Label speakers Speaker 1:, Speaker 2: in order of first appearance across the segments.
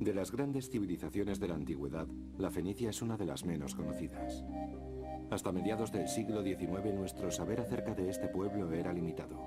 Speaker 1: De las grandes civilizaciones de la antigüedad, la fenicia es una de las menos conocidas. Hasta mediados del siglo XIX nuestro saber acerca de este pueblo era limitado,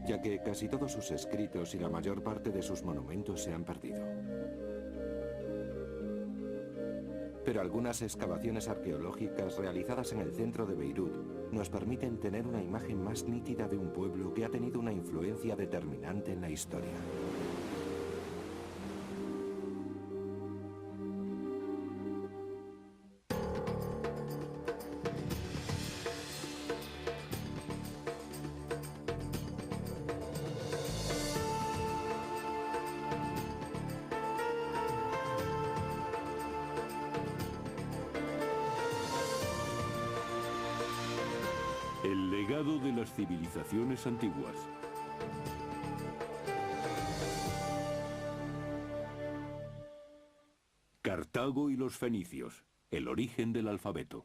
Speaker 1: ya que casi todos sus escritos y la mayor parte de sus monumentos se han perdido. Pero algunas excavaciones arqueológicas realizadas en el centro de Beirut nos permiten tener una imagen más nítida de un pueblo que ha tenido una influencia determinante en la historia.
Speaker 2: El legado de las civilizaciones antiguas. Cartago y los fenicios, el origen del alfabeto.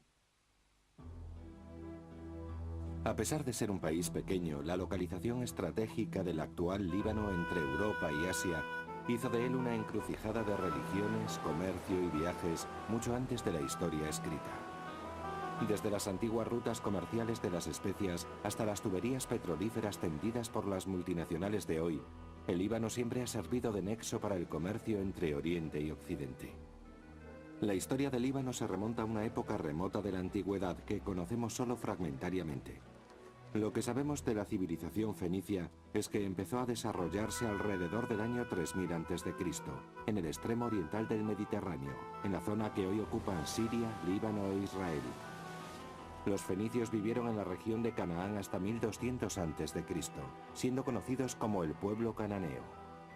Speaker 1: A pesar de ser un país pequeño, la localización estratégica del actual Líbano entre Europa y Asia hizo de él una encrucijada de religiones, comercio y viajes mucho antes de la historia escrita. Desde las antiguas rutas comerciales de las especias hasta las tuberías petrolíferas tendidas por las multinacionales de hoy, el Líbano siempre ha servido de nexo para el comercio entre Oriente y Occidente. La historia del Líbano se remonta a una época remota de la antigüedad que conocemos solo fragmentariamente. Lo que sabemos de la civilización fenicia es que empezó a desarrollarse alrededor del año 3000 a.C., en el extremo oriental del Mediterráneo, en la zona que hoy ocupan Siria, Líbano e Israel. Los fenicios vivieron en la región de Canaán hasta 1200 a.C., siendo conocidos como el pueblo cananeo.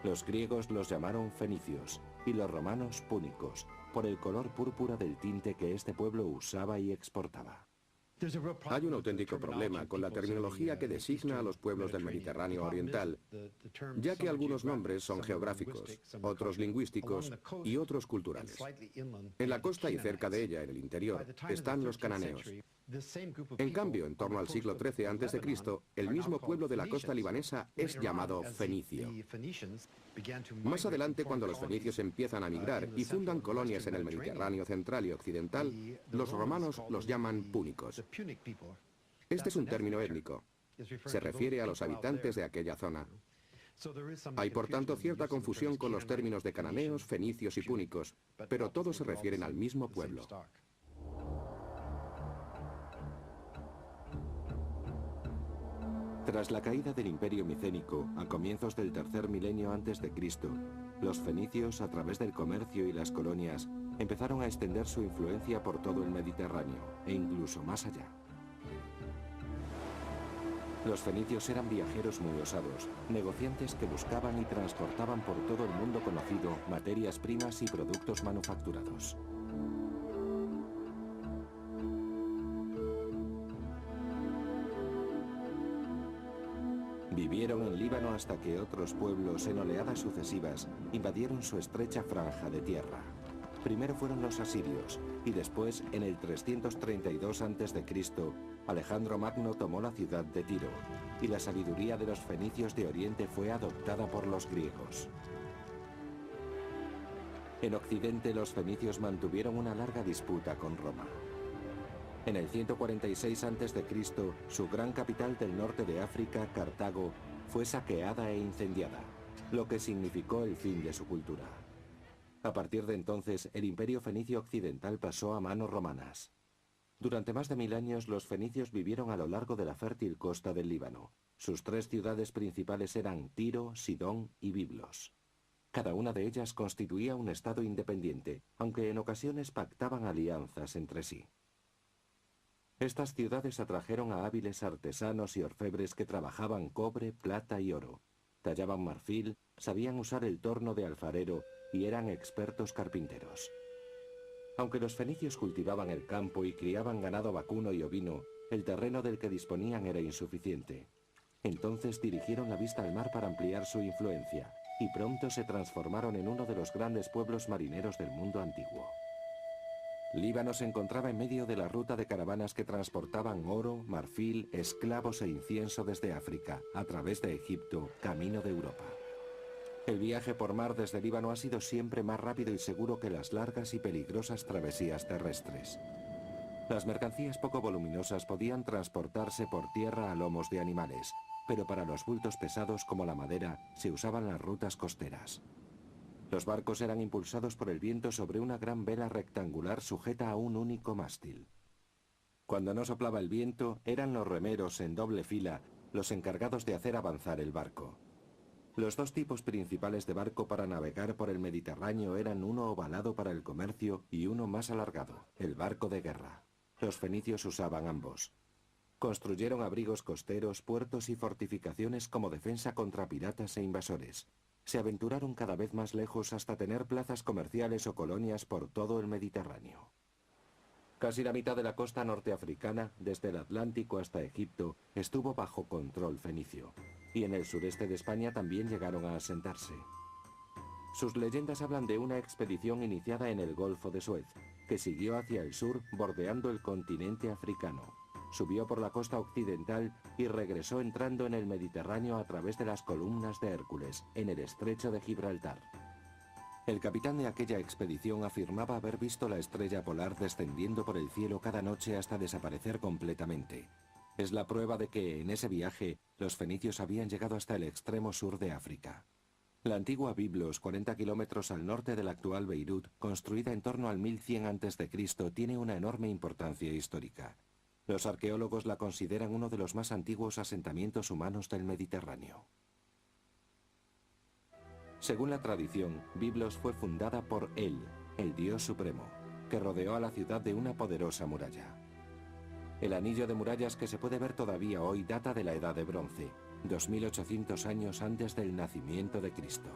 Speaker 1: Los griegos los llamaron fenicios y los romanos púnicos, por el color púrpura del tinte que este pueblo usaba y exportaba.
Speaker 3: Hay un auténtico problema con la terminología que designa a los pueblos del Mediterráneo oriental, ya que algunos nombres son geográficos, otros lingüísticos y otros culturales. En la costa y cerca de ella, en el interior, están los cananeos. En cambio, en torno al siglo XIII a.C., el mismo pueblo de la costa libanesa es llamado fenicio. Más adelante, cuando los fenicios empiezan a migrar y fundan colonias en el Mediterráneo central y occidental, los romanos los llaman púnicos. Este es un término étnico. Se refiere a los habitantes de aquella zona. Hay por tanto cierta confusión con los términos de cananeos, fenicios y púnicos, pero todos se refieren al mismo pueblo.
Speaker 1: Tras la caída del Imperio Micénico, a comienzos del tercer milenio antes de Cristo, los fenicios, a través del comercio y las colonias, empezaron a extender su influencia por todo el Mediterráneo, e incluso más allá. Los fenicios eran viajeros muy osados, negociantes que buscaban y transportaban por todo el mundo conocido materias primas y productos manufacturados. Vivieron en Líbano hasta que otros pueblos en oleadas sucesivas invadieron su estrecha franja de tierra. Primero fueron los asirios y después, en el 332 a.C., Alejandro Magno tomó la ciudad de Tiro y la sabiduría de los fenicios de Oriente fue adoptada por los griegos. En Occidente los fenicios mantuvieron una larga disputa con Roma. En el 146 a.C., su gran capital del norte de África, Cartago, fue saqueada e incendiada, lo que significó el fin de su cultura. A partir de entonces, el imperio fenicio occidental pasó a manos romanas. Durante más de 1000 años, los fenicios vivieron a lo largo de la fértil costa del Líbano. Sus 3 ciudades principales eran Tiro, Sidón y Biblos. Cada una de ellas constituía un estado independiente, aunque en ocasiones pactaban alianzas entre sí. Estas ciudades atrajeron a hábiles artesanos y orfebres que trabajaban cobre, plata y oro, tallaban marfil, sabían usar el torno de alfarero y eran expertos carpinteros. Aunque los fenicios cultivaban el campo y criaban ganado vacuno y ovino, el terreno del que disponían era insuficiente. Entonces dirigieron la vista al mar para ampliar su influencia, y pronto se transformaron en uno de los grandes pueblos marineros del mundo antiguo. Líbano se encontraba en medio de la ruta de caravanas que transportaban oro, marfil, esclavos e incienso desde África, a través de Egipto, camino de Europa. El viaje por mar desde Líbano ha sido siempre más rápido y seguro que las largas y peligrosas travesías terrestres. Las mercancías poco voluminosas podían transportarse por tierra a lomos de animales, pero para los bultos pesados como la madera se usaban las rutas costeras. Los barcos eran impulsados por el viento sobre una gran vela rectangular sujeta a un único mástil. Cuando no soplaba el viento, eran los remeros en doble fila los encargados de hacer avanzar el barco. Los dos tipos principales de barco para navegar por el Mediterráneo eran uno ovalado para el comercio y uno más alargado, el barco de guerra. Los fenicios usaban ambos. Construyeron abrigos costeros, puertos y fortificaciones como defensa contra piratas e invasores. Se aventuraron cada vez más lejos hasta tener plazas comerciales o colonias por todo el Mediterráneo. Casi la mitad de la costa norteafricana, desde el Atlántico hasta Egipto, estuvo bajo control fenicio. Y en el sureste de España también llegaron a asentarse. Sus leyendas hablan de una expedición iniciada en el Golfo de Suez, que siguió hacia el sur bordeando el continente africano. Subió por la costa occidental y regresó entrando en el Mediterráneo a través de las columnas de Hércules, en el estrecho de Gibraltar. El capitán de aquella expedición afirmaba haber visto la estrella polar descendiendo por el cielo cada noche hasta desaparecer completamente. Es la prueba de que, en ese viaje, los fenicios habían llegado hasta el extremo sur de África. La antigua Biblos, 40 kilómetros al norte de la actual Beirut, construida en torno al 1100 a.C., tiene una enorme importancia histórica. Los arqueólogos la consideran uno de los más antiguos asentamientos humanos del Mediterráneo. Según la tradición, Biblos fue fundada por El, el dios supremo, que rodeó a la ciudad de una poderosa muralla. El anillo de murallas que se puede ver todavía hoy data de la Edad de Bronce, 2800 años antes del nacimiento de Cristo.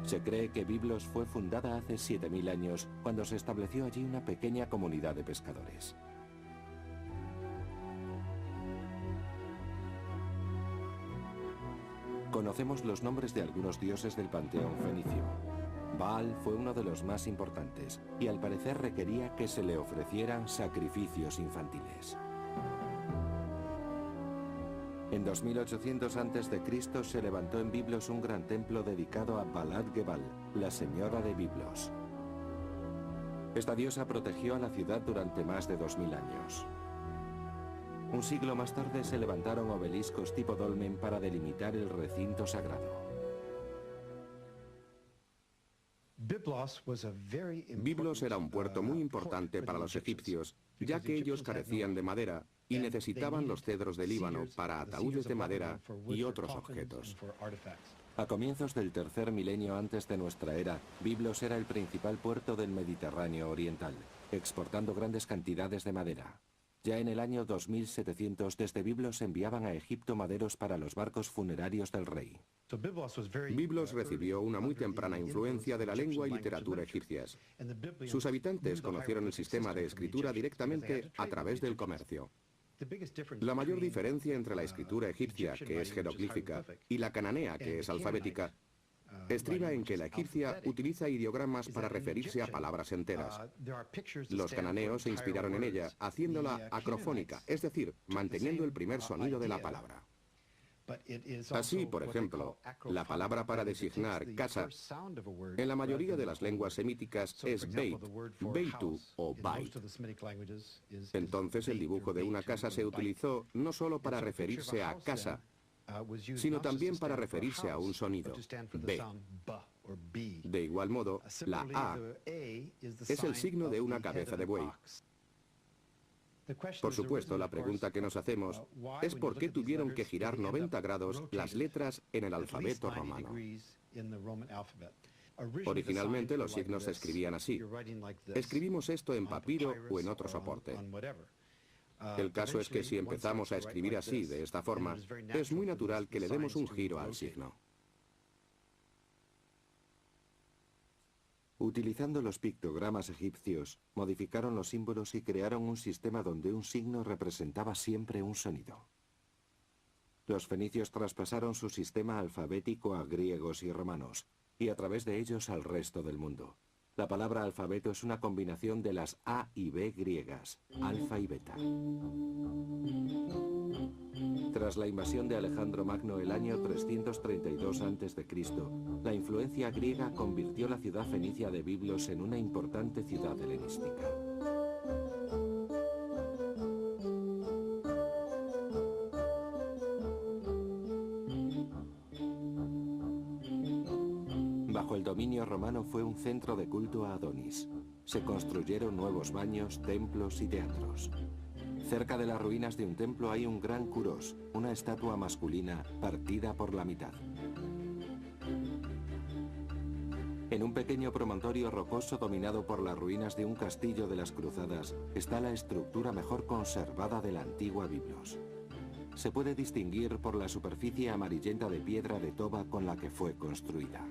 Speaker 1: Se cree que Biblos fue fundada hace 7000 años, cuando se estableció allí una pequeña comunidad de pescadores. Conocemos los nombres de algunos dioses del panteón fenicio. Baal fue uno de los más importantes, y al parecer requería que se le ofrecieran sacrificios infantiles. En 2800 a.C. se levantó en Biblos un gran templo dedicado a Balat Gebal, la señora de Biblos. Esta diosa protegió a la ciudad durante más de 2000 años. Un siglo más tarde se levantaron obeliscos tipo dolmen para delimitar el recinto sagrado.
Speaker 3: Biblos era un puerto muy importante para los egipcios, ya que ellos carecían de madera y necesitaban los cedros de Líbano para ataúdes de madera y otros objetos.
Speaker 1: A comienzos del tercer milenio antes de nuestra era, Biblos era el principal puerto del Mediterráneo oriental, exportando grandes cantidades de madera. Ya en el año 2700 desde Biblos enviaban a Egipto maderos para los barcos funerarios del rey.
Speaker 3: Biblos recibió una muy temprana influencia de la lengua y literatura egipcias. Sus habitantes conocieron el sistema de escritura directamente a través del comercio. La mayor diferencia entre la escritura egipcia, que es jeroglífica, y la cananea, que es alfabética, estriba en que la egipcia utiliza ideogramas para referirse a palabras enteras. Los cananeos se inspiraron en ella, haciéndola acrofónica, es decir, manteniendo el primer sonido de la palabra. Así, por ejemplo, la palabra para designar casa en la mayoría de las lenguas semíticas es beit, beitu o bait. Entonces el dibujo de una casa se utilizó no solo para referirse a casa, sino también para referirse a un sonido, B. De igual modo, la A es el signo de una cabeza de buey. Por supuesto, la pregunta que nos hacemos es por qué tuvieron que girar 90 grados las letras en el alfabeto romano. Originalmente los signos se escribían así. Escribimos esto en papiro o en otro soporte. El caso es que si empezamos a escribir así, de esta forma, es muy natural que le demos un giro al signo.
Speaker 1: Utilizando los pictogramas egipcios, modificaron los símbolos y crearon un sistema donde un signo representaba siempre un sonido. Los fenicios traspasaron su sistema alfabético a griegos y romanos, y a través de ellos al resto del mundo. La palabra alfabeto es una combinación de las A y B griegas, alfa y beta. Tras Tras la invasión de Alejandro Magno el año 332 a.C., la influencia griega convirtió la ciudad fenicia de Biblos en una importante ciudad helenística. Bajo el dominio romano fue un centro de culto a Adonis. Se construyeron nuevos baños, templos y teatros. Cerca de las ruinas de un templo hay un gran Kuros, una estatua masculina partida por la mitad. En un pequeño promontorio rocoso dominado por las ruinas de un castillo de las Cruzadas está la estructura mejor conservada de la antigua Biblos. Se puede distinguir por la superficie amarillenta de piedra de toba con la que fue construida.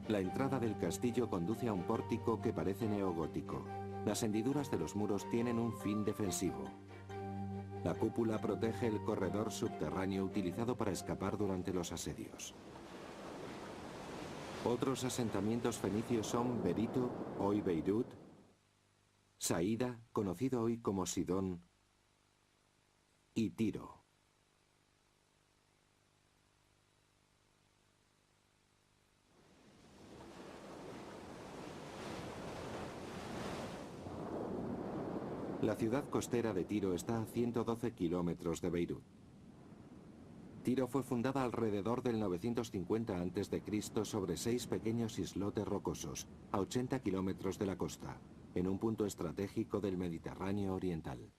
Speaker 1: La entrada del castillo conduce a un pórtico que parece neogótico. Las hendiduras de los muros tienen un fin defensivo. La cúpula protege el corredor subterráneo utilizado para escapar durante los asedios. Otros asentamientos fenicios son Berito, hoy Beirut, Saída, conocido hoy como Sidón, y Tiro. La ciudad costera de Tiro está a 112 kilómetros de Beirut. Tiro fue fundada alrededor del 950 a.C. sobre 6 pequeños islotes rocosos, a 80 kilómetros de la costa, en un punto estratégico del Mediterráneo oriental.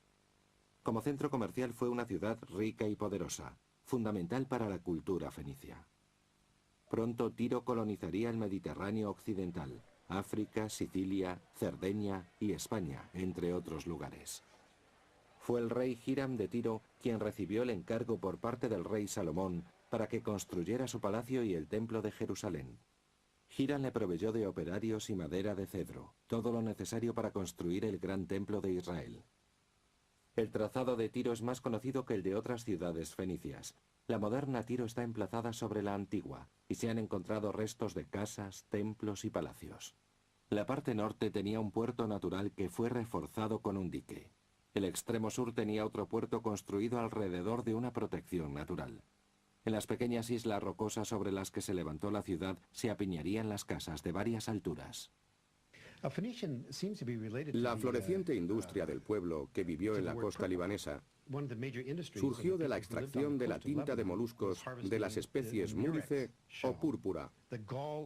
Speaker 1: Como centro comercial fue una ciudad rica y poderosa, fundamental para la cultura fenicia. Pronto Tiro colonizaría el Mediterráneo occidental, África, Sicilia, Cerdeña y España, entre otros lugares. Fue el rey Hiram de Tiro quien recibió el encargo por parte del rey Salomón para que construyera su palacio y el templo de Jerusalén. Hiram le proveyó de operarios y madera de cedro, todo lo necesario para construir el gran templo de Israel. El trazado de Tiro es más conocido que el de otras ciudades fenicias. La moderna Tiro está emplazada sobre la antigua y se han encontrado restos de casas, templos y palacios. La parte norte tenía un puerto natural que fue reforzado con un dique. El extremo sur tenía otro puerto construido alrededor de una protección natural. En las pequeñas islas rocosas sobre las que se levantó la ciudad se apiñarían las casas de varias alturas.
Speaker 3: La floreciente industria del pueblo que vivió en la costa libanesa surgió de la extracción de la tinta de moluscos de las especies múrice o púrpura,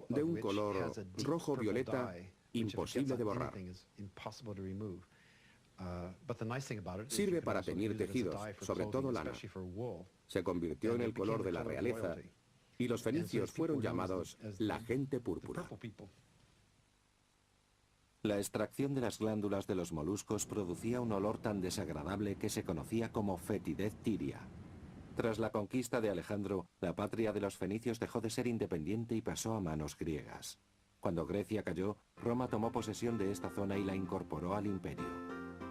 Speaker 3: de un color rojo-violeta imposible de borrar. Sirve para teñir tejidos, sobre todo lana. Se convirtió en el color de la realeza y los fenicios fueron llamados la gente púrpura.
Speaker 1: La extracción de las glándulas de los moluscos producía un olor tan desagradable que se conocía como fetidez tiria. Tras la conquista de Alejandro, la patria de los fenicios dejó de ser independiente y pasó a manos griegas. Cuando Grecia cayó, Roma tomó posesión de esta zona y la incorporó al imperio.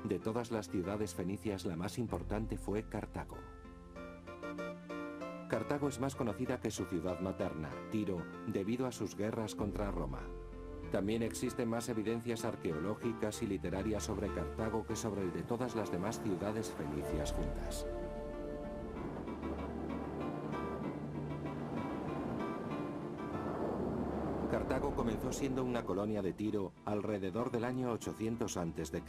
Speaker 1: De todas las ciudades fenicias, la más importante fue Cartago. Cartago es más conocida que su ciudad materna, Tiro, debido a sus guerras contra Roma. También existen más evidencias arqueológicas y literarias sobre Cartago que sobre el de todas las demás ciudades fenicias juntas. Cartago comenzó siendo una colonia de Tiro alrededor del año 800 a.C.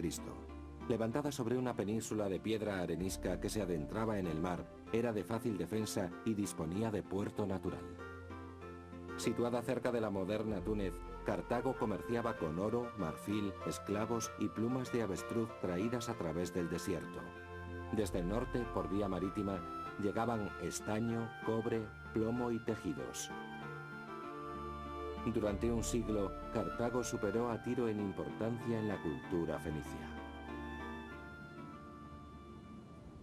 Speaker 1: Levantada sobre una península de piedra arenisca que se adentraba en el mar, era de fácil defensa y disponía de puerto natural. Situada cerca de la moderna Túnez, Cartago comerciaba con oro, marfil, esclavos y plumas de avestruz traídas a través del desierto. Desde el norte, por vía marítima, llegaban estaño, cobre, plomo y tejidos. Durante un siglo, Cartago superó a Tiro en importancia en la cultura fenicia.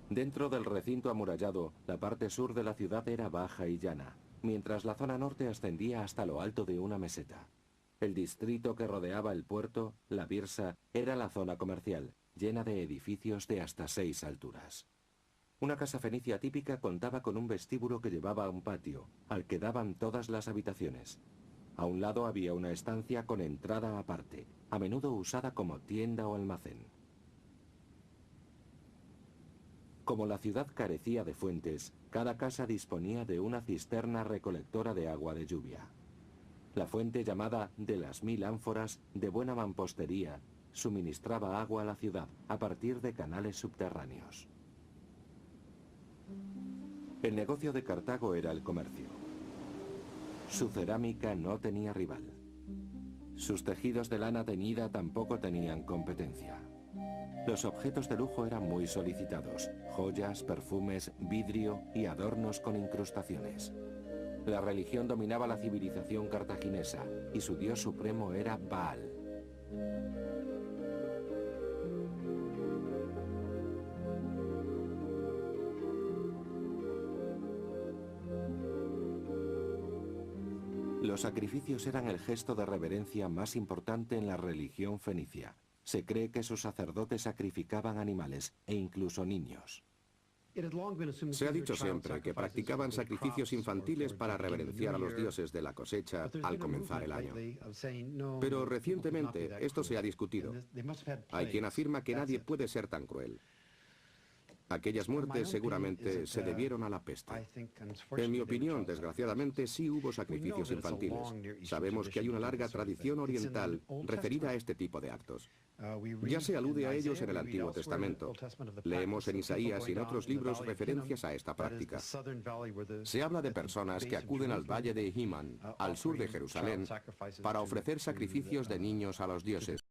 Speaker 1: Dentro del recinto amurallado, la parte sur de la ciudad era baja y llana, mientras la zona norte ascendía hasta lo alto de una meseta. El distrito que rodeaba el puerto, la Birsa, era la zona comercial, llena de edificios de hasta 6 alturas. Una casa fenicia típica contaba con un vestíbulo que llevaba a un patio, al que daban todas las habitaciones. A un lado había una estancia con entrada aparte, a menudo usada como tienda o almacén. Como la ciudad carecía de fuentes, cada casa disponía de una cisterna recolectora de agua de lluvia. La fuente, llamada de las 1000 ánforas, de buena mampostería, suministraba agua a la ciudad a partir de canales subterráneos. El negocio de Cartago era el comercio. Su cerámica no tenía rival. Sus tejidos de lana teñida tampoco tenían competencia. Los objetos de lujo eran muy solicitados: joyas, perfumes, vidrio y adornos con incrustaciones. La religión dominaba la civilización cartaginesa y su dios supremo era Baal. Los sacrificios eran el gesto de reverencia más importante en la religión fenicia. Se cree que sus sacerdotes sacrificaban animales e incluso niños.
Speaker 3: Se ha dicho siempre que practicaban sacrificios infantiles para reverenciar a los dioses de la cosecha al comenzar el año. Pero recientemente esto se ha discutido. Hay quien afirma que nadie puede ser tan cruel. Aquellas muertes seguramente se debieron a la peste. En mi opinión, desgraciadamente, sí hubo sacrificios infantiles. Sabemos que hay una larga tradición oriental referida a este tipo de actos. Ya se alude a ellos en el Antiguo Testamento. Leemos en Isaías y en otros libros referencias a esta práctica. Se habla de personas que acuden al valle de Himán, al sur de Jerusalén, para ofrecer sacrificios de niños a los dioses.